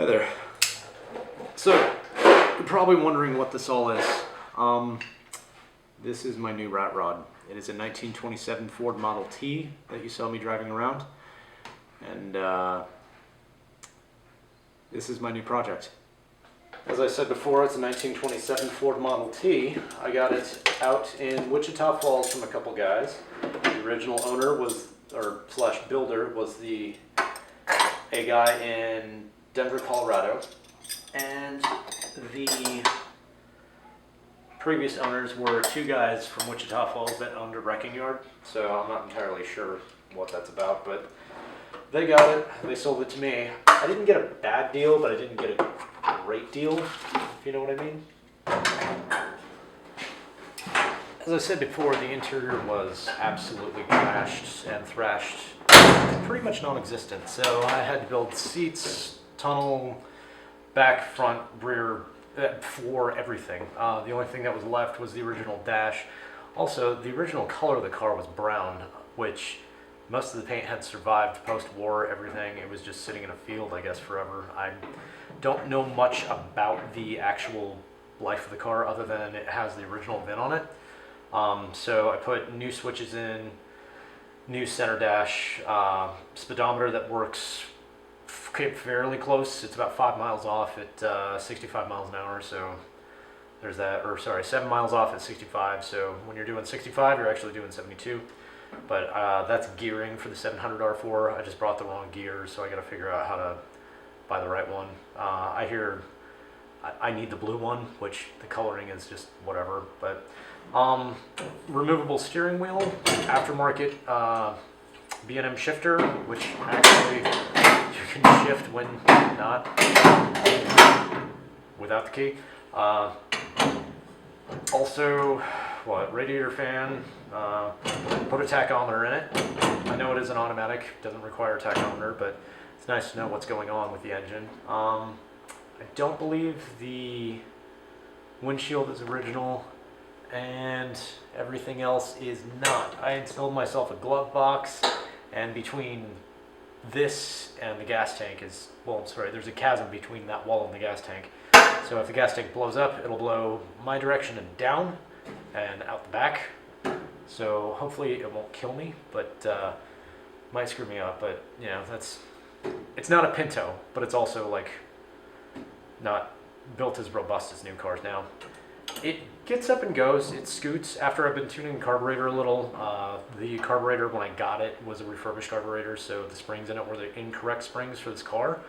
Hey there. So, you're probably wondering what this all is. This is my new rat rod. It is a 1927 Ford Model T that you saw me driving around. And this is my new project. As I said before, it's a 1927 Ford Model T. I got it out in Wichita Falls from a couple guys. The original owner was, or slash builder, was a guy in Denver, Colorado, and the previous owners were two guys from Wichita Falls that owned a wrecking yard, so I'm not entirely sure what that's about, but they got it, they sold it to me. I didn't get a bad deal, but I didn't get a great deal, if you know what I mean. As I said before, the interior was absolutely trashed and thrashed, pretty much non-existent, so I had to build seats, tunnel, back, front, rear, floor, everything. The only thing that was left was the original dash. Also, the original color of the car was brown, which most of the paint had survived post-war, everything. It was just sitting in a field, I guess, forever. I don't know much about the actual life of the car other than it has the original VIN on it. So I put new switches in, new center dash, speedometer that works fairly close. It's about 5 miles off at 65 miles an hour, so there's that. Or sorry, 7 miles off at 65, so when you're doing 65 you're actually doing 72. But that's gearing for the 700 R4. I just brought the wrong gears, so I got to figure out how to buy the right one. I hear I need the blue one, which the coloring is just whatever. But removable steering wheel, aftermarket B&M shifter, which actually you can shift when not without the key. Also, what, radiator fan, put a tachometer in it. I know it is an automatic, doesn't require a tachometer, but it's nice to know what's going on with the engine. I don't believe the windshield is original, and everything else is not. I installed myself a glove box, and between this and the gas tank is, well, sorry, there's a chasm between that wall and the gas tank. So if the gas tank blows up, it'll blow my direction and down and out the back. So hopefully it won't kill me, but might screw me up. But you know, it's not a Pinto, but it's also like not built as robust as new cars now. It gets up and goes, it scoots. After I've been tuning the carburetor a little, the carburetor when I got it was a refurbished carburetor, so the springs in it were the incorrect springs for this car.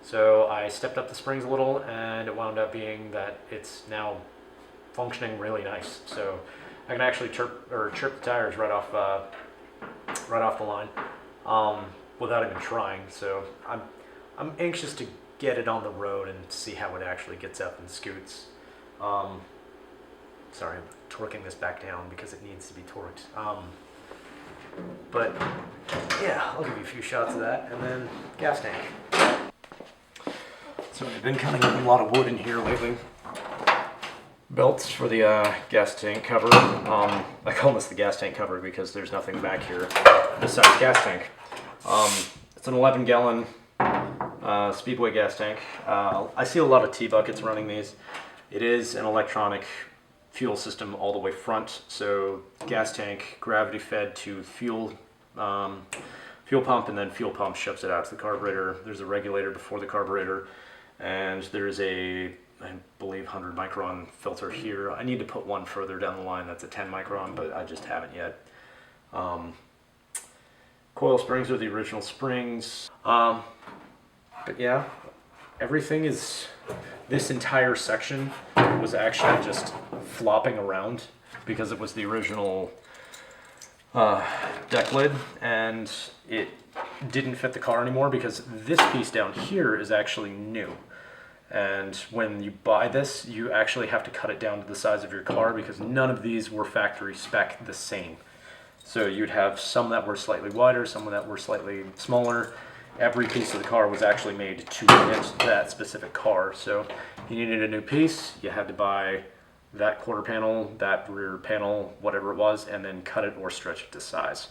So I stepped up the springs a little, and it wound up being that it's now functioning really nice. So I can actually chirp the tires right off the line without even trying. So I'm anxious to get it on the road and see how it actually gets up and scoots. Sorry, I'm torquing this back down because it needs to be torqued. But yeah, I'll give you a few shots of that, and then gas tank. So I've been cutting up a lot of wood in here lately. Belts for the gas tank cover. I call this the gas tank cover because there's nothing back here besides gas tank. It's an 11-gallon Speedway gas tank. I see a lot of T-buckets running these. It is an electronic fuel system all the way front, so gas tank gravity fed to fuel pump, and then fuel pump shoves it out to the carburetor. There's a regulator before the carburetor, and there's a, I believe, 100 micron filter here. I need to put one further down the line that's a 10 micron, but I just haven't yet. Coil springs are the original springs. But yeah, everything is, this entire section was actually just flopping around because it was the original deck lid, and it didn't fit the car anymore because this piece down here is actually new. And when you buy this, you actually have to cut it down to the size of your car because none of these were factory spec the same. So you'd have some that were slightly wider, some that were slightly smaller. Every piece of the car was actually made to fit that specific car. So if you needed a new piece, you had to buy that quarter panel, that rear panel, whatever it was, and then cut it or stretch it to size.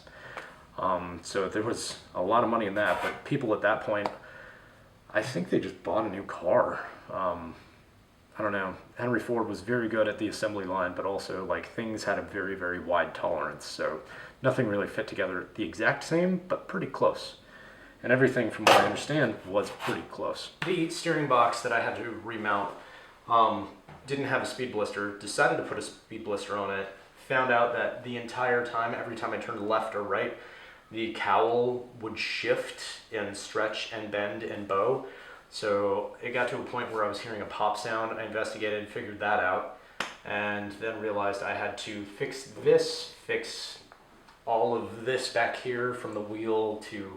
So there was a lot of money in that, but people at that point I think they just bought a new car. I don't know. Henry Ford was very good at the assembly line, but also like things had a very, very wide tolerance. So nothing really fit together the exact same, but pretty close. And everything, from what I understand, was pretty close. The steering box that I had to remount didn't have a speed blister. Decided to put a speed blister on it. Found out that the entire time, every time I turned left or right, the cowl would shift and stretch and bend and bow. So it got to a point where I was hearing a pop sound. I investigated, figured that out, and then realized I had to fix this, fix all of this back here from the wheel to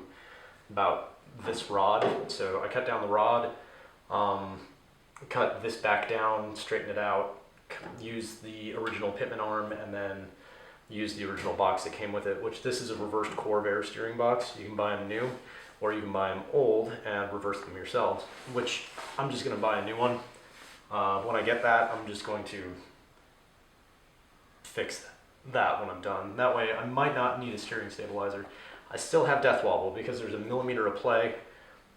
about this rod. So I cut down the rod, cut this back down, straighten it out, use the original pitman arm, and then use the original box that came with it, which this is a reversed Corvair steering box. You can buy them new, or you can buy them old and reverse them yourselves, which I'm just going to buy a new one. When I get that, I'm just going to fix that when I'm done. That way I might not need a steering stabilizer. I still have death wobble because there's a millimeter of play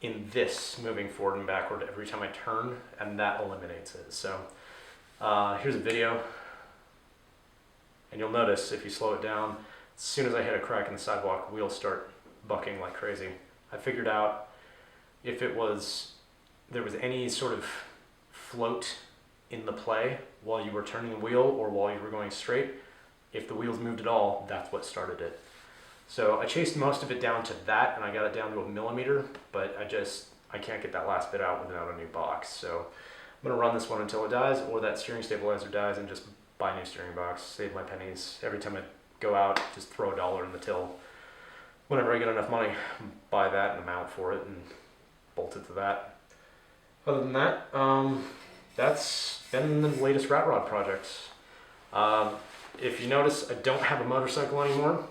in this moving forward and backward every time I turn, and that eliminates it. So here's a video, and you'll notice if you slow it down, as soon as I hit a crack in the sidewalk, wheels start bucking like crazy. I figured out if there was any sort of float in the play while you were turning the wheel or while you were going straight, if the wheels moved at all, that's what started it. So I chased most of it down to that, and I got it down to a millimeter, but I can't get that last bit out without a new box. So I'm gonna run this one until it dies, or that steering stabilizer dies, and just buy a new steering box, save my pennies. Every time I go out, just throw $1 in the till. Whenever I get enough money, buy that and a mount for it and bolt it to that. Other than that, that's been the latest rat rod projects. If you notice, I don't have a motorcycle anymore.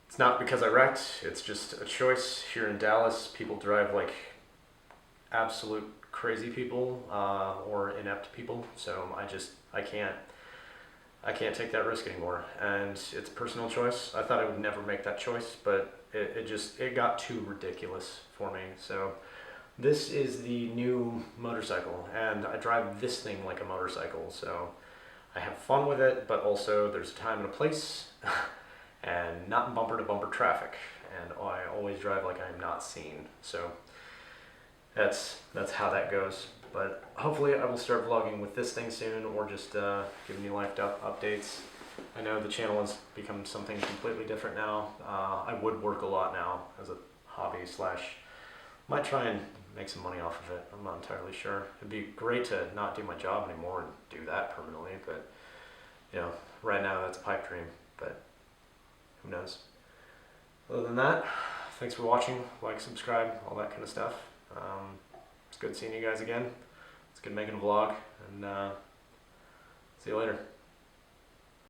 It's not because I wrecked, it's just a choice. Here in Dallas, people drive like absolute crazy people or inept people, so I can't take that risk anymore, and it's a personal choice. I thought I would never make that choice, but it got too ridiculous for me. So this is the new motorcycle, and I drive this thing like a motorcycle, so I have fun with it, but also there's a time and a place, and not in bumper to bumper traffic, and I always drive like I'm not seen. So that's how that goes. But hopefully I will start vlogging with this thing soon, or just giving you life updates. I know the channel has become something completely different now. I woodwork a lot now as a hobby / might try and make some money off of it. I'm not entirely sure. It'd be great to not do my job anymore and do that permanently, but you know, right now that's a pipe dream, but who knows. Other than that, thanks for watching, like, subscribe, all that kind of stuff. It's good seeing you guys again. It's good making a vlog, and see you later.